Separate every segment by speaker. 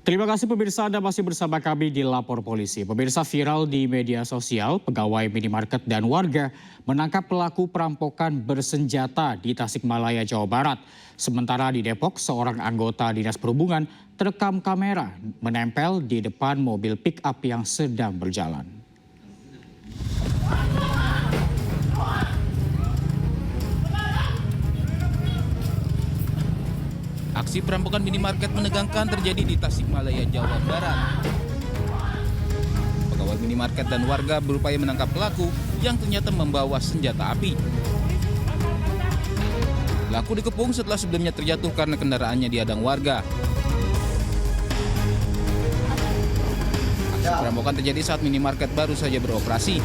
Speaker 1: Terima kasih pemirsa, Anda masih bersama kami di Lapor Polisi. Pemirsa, viral di media sosial, pegawai minimarket dan warga menangkap pelaku perampokan bersenjata di Tasikmalaya, Jawa Barat. Sementara di Depok, seorang anggota Dinas Perhubungan terekam kamera menempel di depan mobil pick-up yang sedang berjalan.
Speaker 2: Aksi perampokan minimarket menegangkan terjadi di Tasikmalaya, Jawa Barat. Pegawai minimarket dan warga berupaya menangkap pelaku yang ternyata membawa senjata api. Pelaku dikepung setelah sebelumnya terjatuh karena kendaraannya dihadang warga. Aksi perampokan terjadi saat minimarket baru saja beroperasi.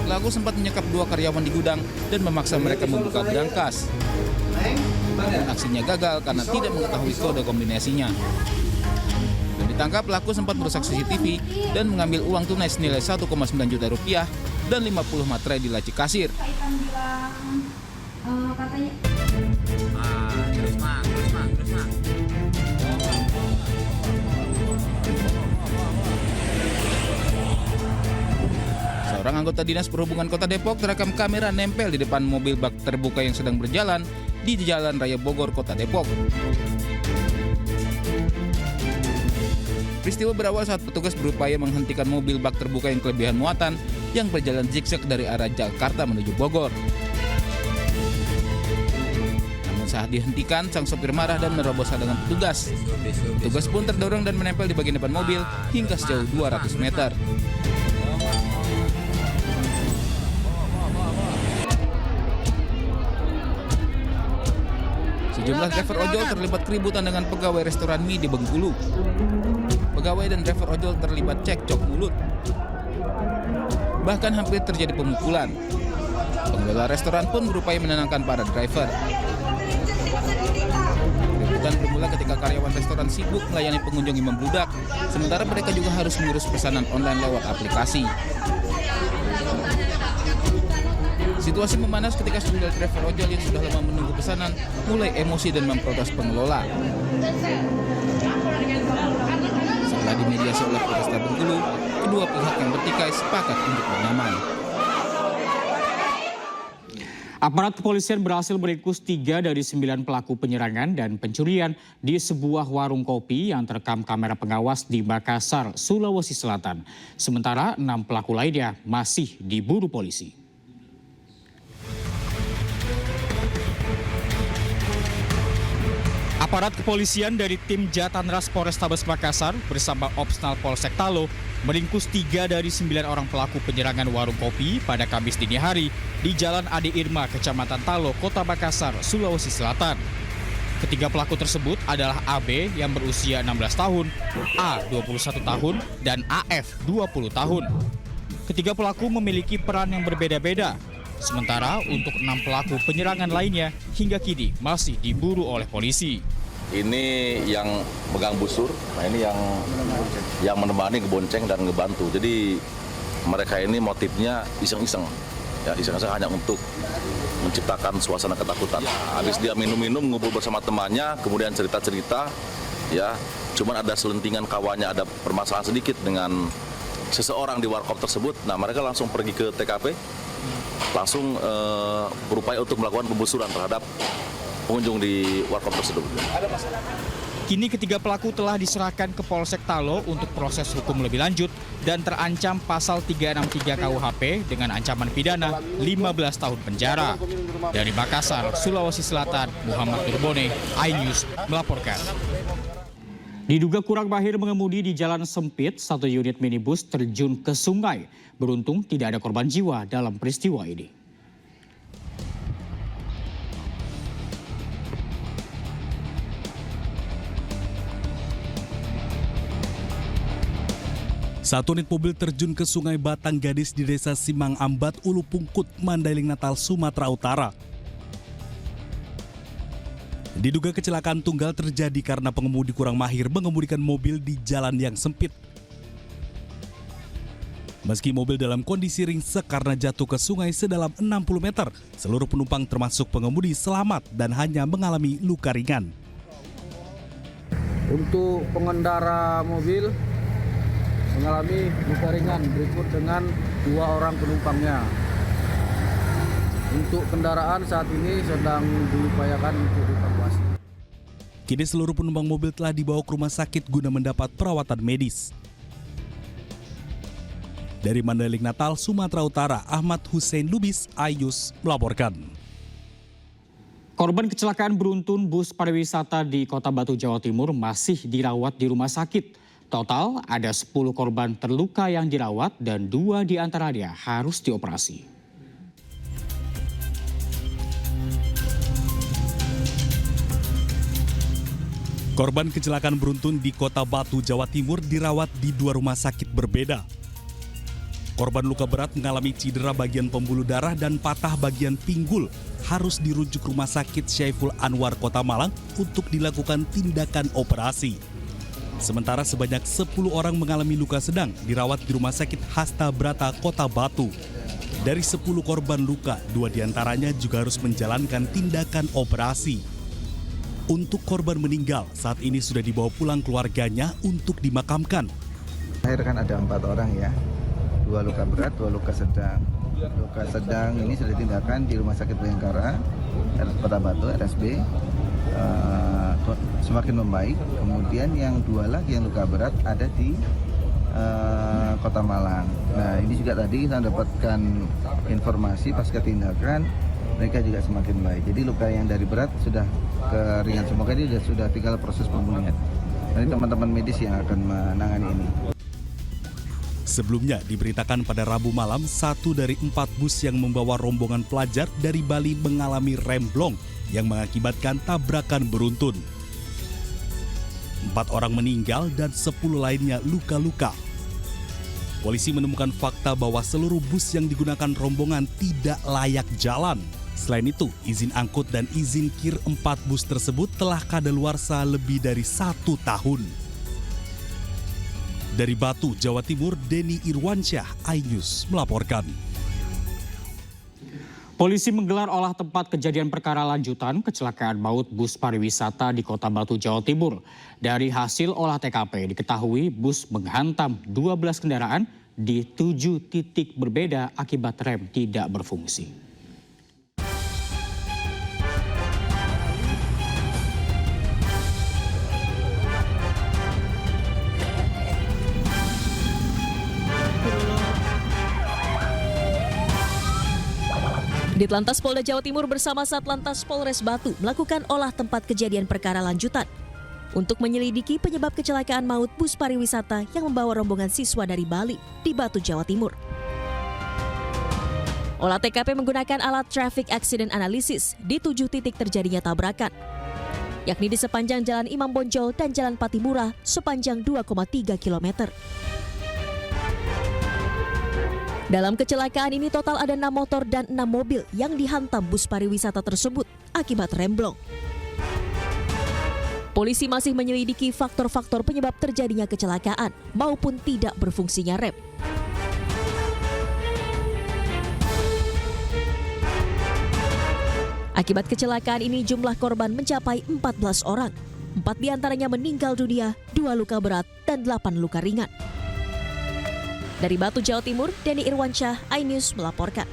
Speaker 2: Pelaku sempat menyekap 2 karyawan di gudang dan memaksa mereka membuka berangkas. Namun aksinya gagal karena tidak mengetahui kode kombinasinya. Dan ditangkap, pelaku sempat merusak CCTV dan mengambil uang tunai senilai 1,9 juta rupiah dan 50 materai di laci kasir. Seorang anggota Dinas Perhubungan Kota Depok terekam kamera nempel di depan mobil bak terbuka yang sedang berjalan di Jalan Raya Bogor, Kota Depok. Peristiwa berawal saat petugas berupaya menghentikan mobil bak terbuka yang kelebihan muatan yang berjalan zigzag dari arah Jakarta menuju Bogor. Namun saat dihentikan, sang sopir marah dan menerobos hadangan petugas. Petugas pun terdorong dan menempel di bagian depan mobil hingga sejauh 200 meter. Sejumlah driver ojol terlibat keributan dengan pegawai restoran mie di Bengkulu. Pegawai dan driver ojol terlibat cekcok mulut. Bahkan hampir terjadi pemukulan. Pengelola restoran pun berupaya menenangkan para driver. Keributan bermula ketika karyawan restoran sibuk melayani pengunjung yang membludak, sementara mereka juga harus mengurus pesanan online lewat aplikasi. Situasi memanas ketika sejumlah driver ojol yang sudah lama menunggu pesanan mulai emosi dan memprotes pengelola. Setelah dimediasi oleh Polresta Bengkulu, kedua pihak yang bertikai sepakat untuk berdamai.
Speaker 1: Aparat kepolisian berhasil meringkus 3 dari 9 pelaku penyerangan dan pencurian di sebuah warung kopi yang terekam kamera pengawas di Makassar, Sulawesi Selatan. Sementara 6 pelaku lainnya masih diburu polisi. Aparat kepolisian dari tim Jatanras Polrestabes Makassar bersama Opsnal Polsek Talo meringkus 3 dari 9 orang pelaku penyerangan warung kopi pada Kamis dini hari di Jalan Ade Irma, Kecamatan Talo, Kota Makassar, Sulawesi Selatan. Ketiga pelaku tersebut adalah AB yang berusia 16 tahun, A 21 tahun, dan AF 20 tahun. Ketiga pelaku memiliki peran yang berbeda-beda. Sementara untuk 6 pelaku penyerangan lainnya hingga kini masih diburu oleh polisi.
Speaker 3: Ini yang pegang busur, nah ini yang menemani, ngebonceng dan ngebantu. Jadi mereka ini motifnya iseng-iseng, ya iseng-iseng hanya untuk menciptakan suasana ketakutan. Habis dia minum-minum, ngumpul bersama temannya, kemudian cerita-cerita, ya cuman ada selentingan kawannya, ada permasalahan sedikit dengan seseorang di warkop tersebut. Nah mereka langsung pergi ke TKP, langsung berupaya untuk melakukan pembusuran terhadap pengunjung di warkop tersebut.
Speaker 1: Kini ketiga pelaku telah diserahkan ke Polsek Talo untuk proses hukum lebih lanjut dan terancam pasal 363 KUHP dengan ancaman pidana 15 tahun penjara. Dari Makassar, Sulawesi Selatan, Muhammad Turbone, iNews melaporkan. Diduga kurang mahir mengemudi di jalan sempit, 1 unit minibus terjun ke sungai. Beruntung tidak ada korban jiwa dalam peristiwa ini.
Speaker 4: Satu unit mobil terjun ke Sungai Batang Gadis di Desa Simang Ambat, Ulu Pungkut, Mandailing Natal, Sumatera Utara. Diduga kecelakaan tunggal terjadi karena pengemudi kurang mahir mengemudikan mobil di jalan yang sempit. Meski mobil dalam kondisi ringsek karena jatuh ke sungai sedalam 60 meter, seluruh penumpang termasuk pengemudi selamat dan hanya mengalami luka ringan.
Speaker 5: Untuk pengendara mobil mengalami luka ringan berikut dengan 2 orang penumpangnya. Untuk kendaraan saat ini sedang diupayakan untuk dievakuasi.
Speaker 4: Kini seluruh penumpang mobil telah dibawa ke rumah sakit guna mendapat perawatan medis. Dari Mandailing Natal, Sumatera Utara, Ahmad Hussein Lubis, iNews melaporkan.
Speaker 1: Korban kecelakaan beruntun bus pariwisata di Kota Batu, Jawa Timur masih dirawat di rumah sakit. Total ada 10 korban terluka yang dirawat dan 2 diantaranya harus dioperasi.
Speaker 4: Korban kecelakaan beruntun di Kota Batu, Jawa Timur dirawat di 2 rumah sakit berbeda. Korban luka berat mengalami cedera bagian pembuluh darah dan patah bagian pinggul, harus dirujuk rumah sakit Syaiful Anwar Kota Malang untuk dilakukan tindakan operasi. Sementara sebanyak 10 orang mengalami luka sedang dirawat di Rumah Sakit Hasta Brata Kota Batu. Dari 10 korban luka, 2 diantaranya juga harus menjalankan tindakan operasi. Untuk korban meninggal, saat ini sudah dibawa pulang keluarganya untuk dimakamkan.
Speaker 6: Akhir kan ada 4 orang ya, 2 luka berat, 2 luka sedang. Luka sedang ini sudah ditindakan di Rumah Sakit Bayangkara, Kota Batu, RSB, semakin membaik. Kemudian yang 2 lagi yang luka berat ada di Kota Malang. Nah ini juga tadi kita dapatkan informasi pasca tindakan, mereka juga semakin baik. Jadi luka yang dari berat sudah ke ringan, semoga dia sudah tinggal proses pemulihan. Nanti teman-teman medis yang akan menangani ini.
Speaker 4: Sebelumnya diberitakan pada Rabu malam, 1 dari 4 bus yang membawa rombongan pelajar dari Bali mengalami remblong yang mengakibatkan tabrakan beruntun. 4 orang meninggal dan 10 lainnya luka-luka. Polisi menemukan fakta bahwa seluruh bus yang digunakan rombongan tidak layak jalan. Selain itu, izin angkut dan izin kir 4 bus tersebut telah kadaluarsa lebih dari 1 tahun. Dari Batu, Jawa Timur, Denny Irwansyah, iNews melaporkan.
Speaker 1: Polisi menggelar olah tempat kejadian perkara lanjutan kecelakaan maut bus pariwisata di Kota Batu, Jawa Timur. Dari hasil olah TKP diketahui bus menghantam 12 kendaraan di 7 titik berbeda akibat rem tidak berfungsi.
Speaker 7: Ditlantas Polda Jawa Timur bersama Satlantas Polres Batu melakukan olah tempat kejadian perkara lanjutan untuk menyelidiki penyebab kecelakaan maut bus pariwisata yang membawa rombongan siswa dari Bali di Batu, Jawa Timur. Olah TKP menggunakan alat Traffic Accident Analysis di 7 titik terjadinya tabrakan, yakni di sepanjang Jalan Imam Bonjol dan Jalan Patimura sepanjang 2,3 km. Dalam kecelakaan ini total ada 6 motor dan 6 mobil yang dihantam bus pariwisata tersebut akibat remblong. Polisi masih menyelidiki faktor-faktor penyebab terjadinya kecelakaan maupun tidak berfungsinya rem. Akibat kecelakaan ini jumlah korban mencapai 14 orang. 4 diantaranya meninggal dunia, 2 luka berat, dan 8 luka ringan. Dari Batu, Jawa Timur, Denny Irwansyah, iNews melaporkan.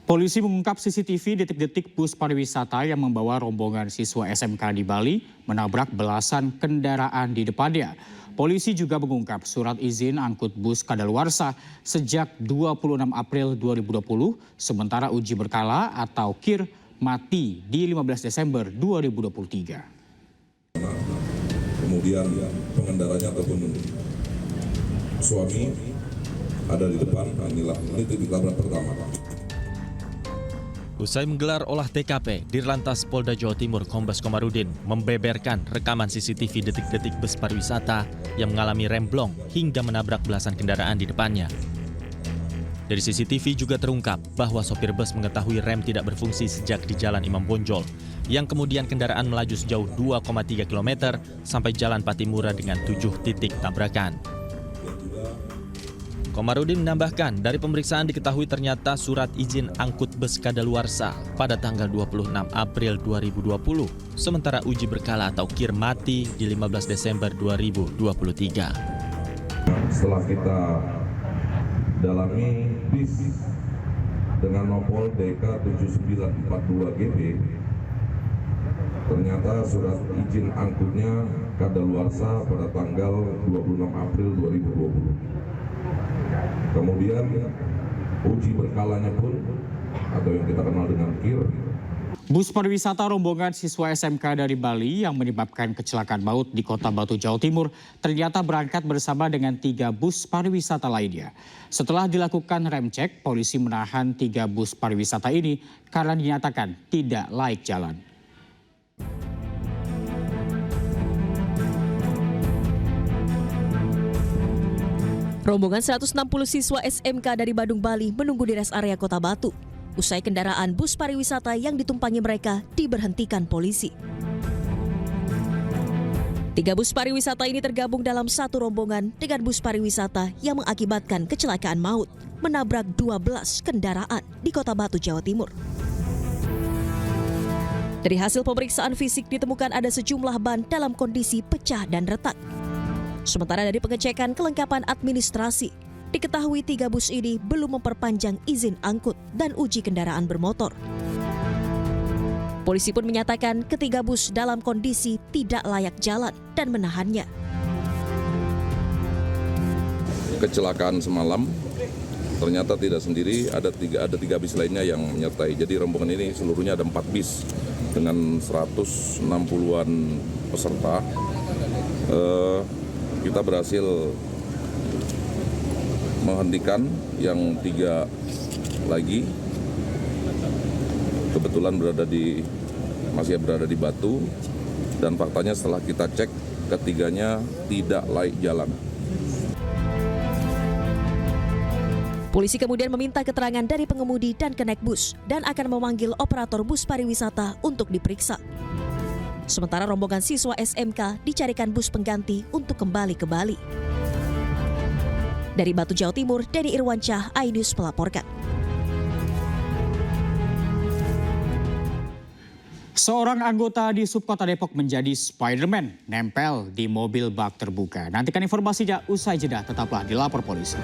Speaker 1: Polisi mengungkap CCTV detik-detik bus pariwisata yang membawa rombongan siswa SMK di Bali menabrak belasan kendaraan di depannya. Polisi juga mengungkap surat izin angkut bus kadaluarsa sejak 26 April 2020, sementara uji berkala atau KIR mati di 15 Desember 2023.
Speaker 8: Kemudian pengendaranya ataupun suami ada di depan. Ini titik tabrak pertama.
Speaker 9: Usai menggelar olah TKP, Dirlantas Polda Jawa Timur Kombes Komarudin membeberkan rekaman CCTV detik-detik bus pariwisata yang mengalami remblong hingga menabrak belasan kendaraan di depannya. Dari CCTV juga terungkap bahwa sopir bus mengetahui rem tidak berfungsi sejak di Jalan Imam Bonjol, yang kemudian kendaraan melaju sejauh 2,3 km sampai Jalan Patimura dengan 7 titik tabrakan. Komarudin menambahkan, dari pemeriksaan diketahui ternyata surat izin angkut bus kadaluarsa pada tanggal 26 April 2020, sementara uji berkala atau KIR mati di 15 Desember 2023.
Speaker 8: Setelah kita dalami bis dengan nopol DK 7942 GB, ternyata surat izin angkutnya kadaluarsa pada tanggal 26 April 2020. Kemudian uji berkalanya pun atau yang kita kenal dengan KIR.
Speaker 1: Bus pariwisata rombongan siswa SMK dari Bali yang menyebabkan kecelakaan maut di Kota Batu, Jawa Timur ternyata berangkat bersama dengan 3 bus pariwisata lainnya. Setelah dilakukan rem cek, polisi menahan 3 bus pariwisata ini karena dinyatakan tidak layak jalan.
Speaker 7: Rombongan 160 siswa SMK dari Badung, Bali menunggu di rest area Kota Batu. Usai kendaraan bus pariwisata yang ditumpangi mereka diberhentikan polisi. 3 bus pariwisata ini tergabung dalam satu rombongan dengan bus pariwisata yang mengakibatkan kecelakaan maut, menabrak 12 kendaraan di Kota Batu, Jawa Timur. Dari hasil pemeriksaan fisik ditemukan ada sejumlah ban dalam kondisi pecah dan retak. Sementara dari pengecekan kelengkapan administrasi, diketahui 3 bus ini belum memperpanjang izin angkut dan uji kendaraan bermotor. Polisi pun menyatakan ketiga bus dalam kondisi tidak layak jalan dan menahannya.
Speaker 8: Kecelakaan semalam ternyata tidak sendiri, ada tiga bis lainnya yang menyertai. Jadi rombongan ini seluruhnya ada 4 bis dengan 160-an peserta. Kita berhasil menghentikan yang 3 lagi, kebetulan masih berada di Batu, dan faktanya setelah kita cek ketiganya tidak layak jalan.
Speaker 7: Polisi kemudian meminta keterangan dari pengemudi dan kenek bus dan akan memanggil operator bus pariwisata untuk diperiksa. Sementara rombongan siswa SMK dicarikan bus pengganti untuk kembali ke Bali. Dari Batu, Jawa Timur, Denny Irwansyah, iNews melaporkan.
Speaker 1: Seorang anggota di Subkota Depok menjadi Spider-Man nempel di mobil bak terbuka. Nantikan informasinya usai jeda, tetaplah di Lapor Polisi.